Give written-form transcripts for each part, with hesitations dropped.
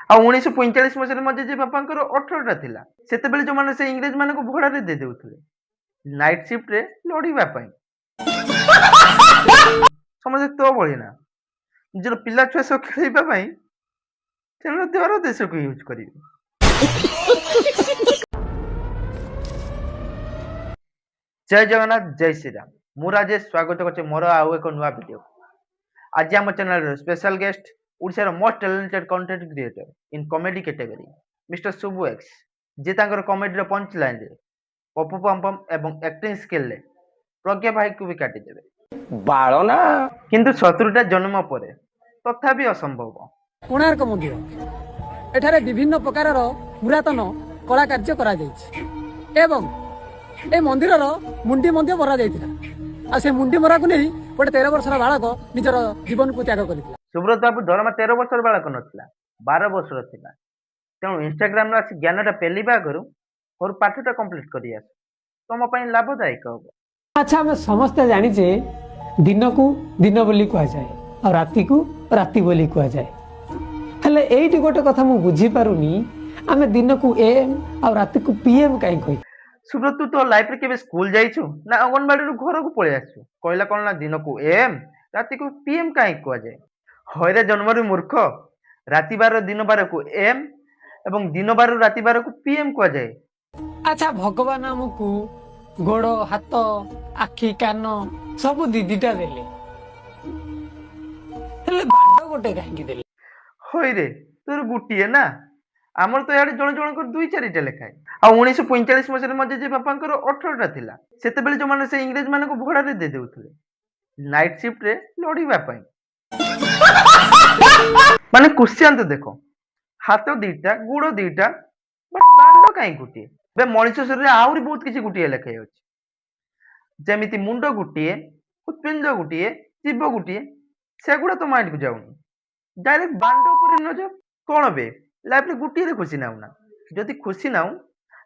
ଆଉ 1945 ମସିହାରେ ମୋ ଜେଜେବାପାଙ୍କର 18ଟା ଥିଲା। ସେତେବେଳେ ଯୋଉମାନେ ସେ ଇଂରେଜମାନଙ୍କୁ ଭଡ଼ାରେ ଦେଇ ଦେଉଥିଲେ ନାଇଟ୍ ସିଫ୍ଟରେ ଲଢ଼ିବା ପାଇଁ। ସମସ୍ତେ ତୋ ଭଳି ନା, ନିଜର ପିଲା ଛୁଆ ସହ ଖେଳିବା ପାଇଁ ସେମାନେ ଦେବାର ଦେଶକୁ ୟୁଜ୍ କରିବେ। ଜୟ ଜଗନ୍ନାଥ, ଜୟ ଶ୍ରୀରାମ। ମୁଁ ରାଜେଶ ସ୍ୱାଗତ କରୁଛି ମୋର ଆଉ ଏକ ନୂଆ ଭିଡ଼ିଓ। ଆଜି ଆମ ଚ୍ୟାନେଲର ସ୍ପେଶାଲ ଗେଷ୍ଟ ଓଡ଼ିଶାର most talented content creator in comedy category mister Subu X, ଯିଏ ତାଙ୍କର କମେଡିର ପଞ୍ଚ ଲାଇନରେ ପପୁ ପମ୍ପମ୍ ଏବଂ ଆକ୍ଟିଂ ସ୍କିଲରେ ପ୍ରଜ୍ଞା ଭାଇକୁ ବି କାଟିଦେବେ। ବାଳନା କିନ୍ତୁ 70ଟା ଜନ୍ମ ପରେ ତଥାପି ଅସମ୍ଭବ। କୋଣାର୍କ ମନ୍ଦିର ଏଠାରେ ବିଭିନ୍ନ ପ୍ରକାରର ପୁରାତନ କଳା କାର୍ଯ୍ୟ କରାଯାଇଛି ଏବଂ ଏ ମନ୍ଦିରର ମୁଣ୍ଡି ମଧ୍ୟ ମରା ଯାଇଥିଲା। ଆଉ ସେ ମୁଣ୍ଡି ମରାକୁ ନେଇ ଗୋଟେ 13 ବର୍ଷର ବାଳକ ନିଜର ଜୀବନକୁ ତ୍ୟାଗ କରିଥିଲା। ସୁବ୍ରତ ବାବୁ ଦରମା 13 ବର୍ଷର ବାଳକ ନଥିଲା, 12 ବର୍ଷର ଥିଲା। ତେଣୁ ଇନଷ୍ଟାଗ୍ରାମରେ ଆସି ଜ୍ଞାନଟା ପେଲିବା ଆଗରୁ ମୋର ପାଠଟା କମ୍ପ୍ଲିଟ୍ କରି ଆସ, ତମ ପାଇଁ ଲାଭଦାୟକ ହବ। ଆଚ୍ଛା, ଆମେ ସମସ୍ତେ ଜାଣିଛେ ଦିନକୁ ଦିନ ବୋଲି କୁହାଯାଏ ଆଉ ରାତିକୁ ରାତି ବୋଲି କୁହାଯାଏ। ହେଲେ ଏଇଠି ଗୋଟେ କଥା ମୁଁ ବୁଝିପାରୁନି, ଆମେ ଦିନକୁ ଏମ୍ ଆଉ ରାତିକୁ ପିଏମ୍ କାହିଁ କହି? ସୁବ୍ରତ, ତୁ ତୋ ଲାଇଫରେ କେବେ ସ୍କୁଲ ଯାଇଛୁ ନା ଅଙ୍ଗନବାଡିରୁ ଘରକୁ ପଳେଇ ଆସିଛୁ? କହିଲା କଣ ନା ଦିନକୁ ଏମ୍ ରାତିକୁ ପିଏମ୍ କାହିଁକି କୁହାଯାଏ? ହଇରେ ଜନ୍ମରୁ ମୂର୍ଖ। ରାତି ବାର ଦିନ ବାରକୁ ଏମ୍ ଏବଂ ଦିନ ବାରରୁ ରାତି ବାରକୁ ପିଏମ୍ କୁହାଯାଏ। ଆଚ୍ଛା, ଭଗବାନ ଆମକୁ ଗୋଡ଼, ହାତ, ଆଖି, କାନ ସବୁ ଦିଦିଟା ଦେଲେ, ହେଲେ ବାଣ୍ଡ ଗୋଟେ କାହିଁକି ଦେଲେ? ହଇରେ ତୋର ଗୋଟିଏ ନା, ଆମର ତ ଇଆଡେ ଜଣ ଜଣଙ୍କର 2-4ଟା ଲେଖାଏ। ଆଉ 1945 ମସିହାରେ ମୋ ଜେଜେବାପାଙ୍କର 18ଟା ଥିଲା। ସେତେବେଳେ ଯୋଉମାନେ ସେ ଇଂରେଜମାନଙ୍କୁ ଭଡ଼ାରେ ଦେଇ ଦେଉଥିଲେ ନାଇଟ୍ ସିଫ୍ଟରେ ଲଢ଼ିବା ପାଇଁ। ମାନେ କ୍ୱେଶ୍ଚନ ତ ଦେଖ, ହାତ ଦିଟା, ଗୋଡ଼ ଦିଟା, ବଟ୍ ଦାଣ୍ଡ କାହିଁ ଗୋଟିଏ? ବେ ମଣିଷ ଶରୀରରେ ଆହୁରି ବହୁତ କିଛି ଗୋଟିଏ ଲେଖାଏ ଅଛି, ଯେମିତି ମୁଣ୍ଡ ଗୋଟିଏ, ହୃତ୍ପିଣ୍ଡ ଗୋଟିଏ, ଜୀବ ଗୋଟିଏ। ସେଗୁଡ଼ା ତ ମାଇଣ୍ଡକୁ ଯାଉନି, ଡାଇରେକ୍ଟ ଦାଣ୍ଡ ଉପରେ ନଜର। କଣ ବେ ଲାଇଫରେ ଗୋଟିଏରେ ଖୁସି ନାହୁଁ ନା? ଯଦି ଖୁସି ନାହୁଁ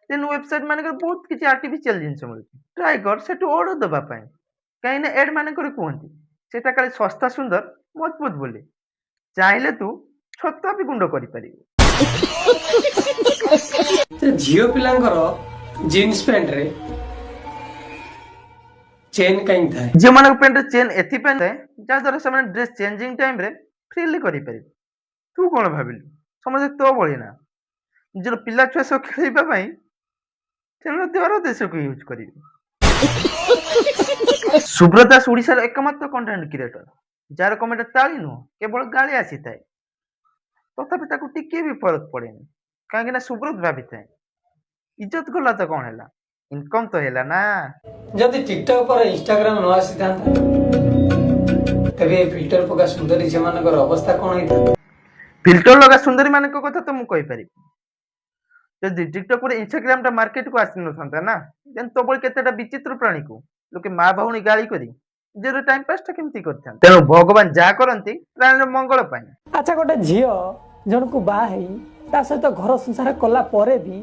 ଦେନ୍ ୱେବସାଇଟ୍ ମାନଙ୍କରେ ବହୁତ କିଛି ଆର୍ଟିଫିସିଆଲ ଜିନିଷ ମିଳୁଛି, ଟ୍ରାଏ କର ସେଠୁ ଅର୍ଡର ଦେବା ପାଇଁ। କାହିଁକିନା ଏଡ୍ ମାନଙ୍କରେ କୁହନ୍ତି ସେଟା କାଳେ ଶସ୍ତା, ସୁନ୍ଦର, ମଜବୁତ ବୋଲି। ଚାହିଁଲେ ତୁ ଛତୁଆ ବି ଗୁଣ୍ଡ କରିପାରିବୁ। ଝିଅ ପିଲାଙ୍କର ଜିନ୍ସ ପ୍ୟାଣ୍ଟରେ ଚେନ୍ କାହିଁକି ଥାଏ? ଝିଅମାନଙ୍କ ପ୍ୟାଣ୍ଟରେ ଚେନ୍ ଏଥିପାଇଁ ଥାଏ ଯାହାଦ୍ୱାରା ସେମାନେ ଡ୍ରେସ୍ ଚେଞ୍ଜିଂ ଟାଇମରେ ଫ୍ରିଲି କରିପାରିବେ। ତୁ କଣ ଭାବିଲୁ ସମସ୍ତେ ତୋ ଭଳି ନା, ନିଜର ପିଲା ଛୁଆ ସହ ଖେଳିବା ପାଇଁ ସେମାନେ ଦେବାର ଦେଶକୁ ୟୁଜ୍ କରିବେ। ସୁବ୍ରତ ଦାସ ଓଡ଼ିଶାର ଏକମାତ୍ର କଣ୍ଟେଣ୍ଟ କ୍ରିଏଟର ଯାହାର କମେଣ୍ଟ ତାଳି ନୁହଁ କେବଳ ଗାଳି ଆସିଥାଏ। ତଥାପି ତାକୁ ଟିକିଏ ବି ଫରକ ପଡେନି, କାହିଁକି ନା ସୁବ୍ରତ ଭାବିଥାଏ ଇଜ୍ଜତ ଗଲା ତ କଣ ହେଲା, ଇନକମ୍ ତ ହେଲା ନା। ଯଦି ଟିକଟକ୍ ପରେ ଇନଷ୍ଟାଗ୍ରାମ ନ ଆସିଥାନ୍ତା, ତେବେ ଏ ଫିଲ୍ଟର ପକା ସୁନ୍ଦରୀ ଝିଅମାନଙ୍କର ଅବସ୍ଥା କଣ ହେଇଥାନ୍ତା? ଫିଲ୍ଟର ଲଗା ସୁନ୍ଦରୀ ମାନଙ୍କ କଥା ତ ମୁଁ କହିପାରିବି। ଯଦି ଟିକଟକ୍ ପରେ ଇନଷ୍ଟାଗ୍ରାମ ଟା ମାର୍କେଟକୁ ଆସିନଥାନ୍ତା ନା, ଦେନ୍ ତୋ ଭଳି କେତେଟା ବିଚିତ୍ର ପ୍ରାଣୀକୁ ଲୋକେ ମା ଭଉଣୀ ଗାଳି କରି ନିଜର ଟାଇମ ପାସ୍ ଟା କେମିତି କରିଥାନ୍ତେ? ତେଣୁ ଭଗବାନ ଯାହା କରନ୍ତି ପ୍ରାଣୀର ମଙ୍ଗଳ ପାଇଁ। ଆଚ୍ଛା, ଗୋଟେ ଝିଅ ଜଣକୁ ବାହା ହେଇ ତା ସହିତ ଘର ସଂସାର କଲା ପରେ ବି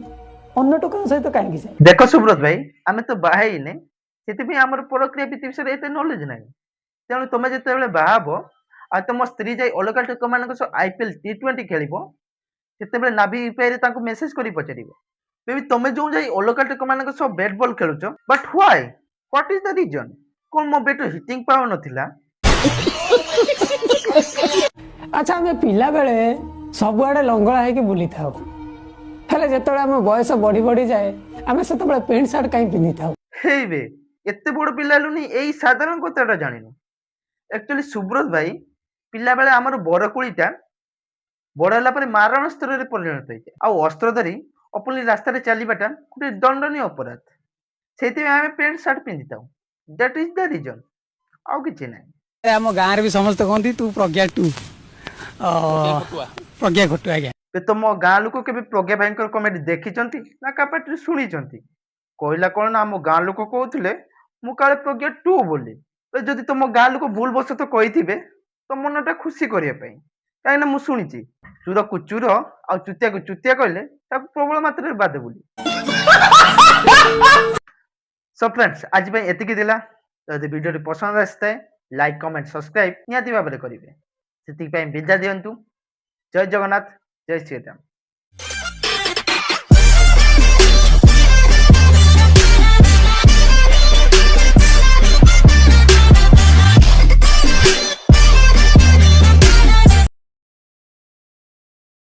ଅନ୍ୟ ଟୋକାଙ୍କ ସହିତ କାହିଁକି ଯାଏ? ଦେଖ ସୁବ୍ରତ ଭାଇ, ଆମେ ତ ବାହା ହେଇନେ, ସେଥିପାଇଁ ଆମର ପରକ୍ରିୟା ବିଧି ବିଷୟରେ ଏତେ ନଲେଜ ନାହିଁ। ତେଣୁ ତମେ ଯେତେବେଳେ ବାହା ହବ ଆଉ ତମ ସ୍ତ୍ରୀ ଯାଇ ଅଲଗା ଲୋକମାନଙ୍କ ସହ IPL T20 ଖେଳିବ, ସେତେବେଳେ ନାଭି ୟୁପିଆଇରେ ତାଙ୍କୁ ମେସେଜ କରି ପଚାରିବ, ବେବି ତମେ ଯୋଉ ଯାଇ ଅଲଗା ଲୋକମାନଙ୍କ ସହ ବ୍ୟାଟ୍ ବଲ୍ ଖେଳୁଛ, but why, what is the reason? କଣ ମୋ ବ୍ୟାଟର ହିଟିଂ ପାୱାର ନଥିଲା? ଆଚ୍ଛା, ଆମେ ପିଲାବେଳେ ସବୁଆଡେ ଲଙ୍ଗଳା ହେଇକି ବୁଲିଥାଉ, ହେଲେ ଯେତେବେଳେ ଆମ ବୟସ ବଢି ବଢି ଯାଏ ଆମେ ସେତେବେଳେ ପ୍ୟାଣ୍ଟ ସାର୍ଟ କାହିଁ ପିନ୍ଧିଥାଉ? ହେଇ ବେ, ଏତେ ବଡ ପିଲା ହେଲୁଣି ଏଇ ସାଧାରଣ କଥାଟା ଜାଣିନୁ। ଆକ୍ଚୁଆଲି ସୁବ୍ରତ ଭାଇ, ପିଲାବେଳେ ଆମର ବରକୁଳିଟା ବଡ ହେଲା ପରେ ମାରଣ ସ୍ତରରେ ପରିଣତ ହେଇଯାଏ। ଆଉ ଅସ୍ତ୍ର ଧରି ଓପନଲି ରାସ୍ତାରେ ଚାଲିବାଟା ଗୋଟେ ଦଣ୍ଡନୀୟ ଅପରାଧ। ସେଇଥିପାଇଁ ଆମେ ପ୍ୟାଣ୍ଟ ସାର୍ଟ ପିନ୍ଧିଥାଉ। ଦ୍ୟାଟ ଇଜ ଦ ରିଜନ, ଆଉ କିଛି ନାହିଁ। ଆମ ଗାଁରେ ବି ସମସ୍ତେ କହନ୍ତି ତୁ ପ୍ରଜ୍ଞା ଟୁ, ପ୍ରଜ୍ଞା ଖଟୁ। ଆଜ୍ଞା, ତମ ଗାଁ ଲୋକ କେବେ ପ୍ରଜ୍ଞା ଭାଇଙ୍କର କମେଡି ଦେଖିଛନ୍ତି ନା କାହା ପାଟିରେ ଶୁଣିଛନ୍ତି? କହିଲା କଣ ନା ଆମ ଗାଁ ଲୋକ କହୁଥିଲେ ମୁଁ କାଳେ ପ୍ରଜ୍ଞା ଟୁ ବୋଲି। ଯଦି ତମ ଗାଁ ଲୋକ ଭୁଲ ବଶତଃ କହିଥିବେ ତ ମନଟା ଖୁସି କରିବା ପାଇଁ, କାହିଁକିନା ମୁଁ ଶୁଣିଛି ଚୁରକୁ ଚୁର ଆଉ ଚୁତିଆକୁ ଚୁତିଆ କହିଲେ ତାକୁ ପ୍ରବଳ ମାତ୍ରାରେ ବାଧେ ବୋଲି। ସୋ ଫ୍ରେଣ୍ଡସ୍, ଆଜି ପାଇଁ ଏତିକି ଥିଲା। ଯଦି ଭିଡ଼ିଓଟି ପସନ୍ଦ ଆସିଥାଏ ଲାଇକ୍, କମେଣ୍ଟ, ସବସ୍କ୍ରାଇବ ନିହାତି ଭାବରେ କରିବେ। ସେତିକି ପାଇଁ ବିଦା ଦିଅନ୍ତୁ। ଜୟ ଜଗନ୍ନାଥ। ଜୟ ଶ୍ରୀରାମ।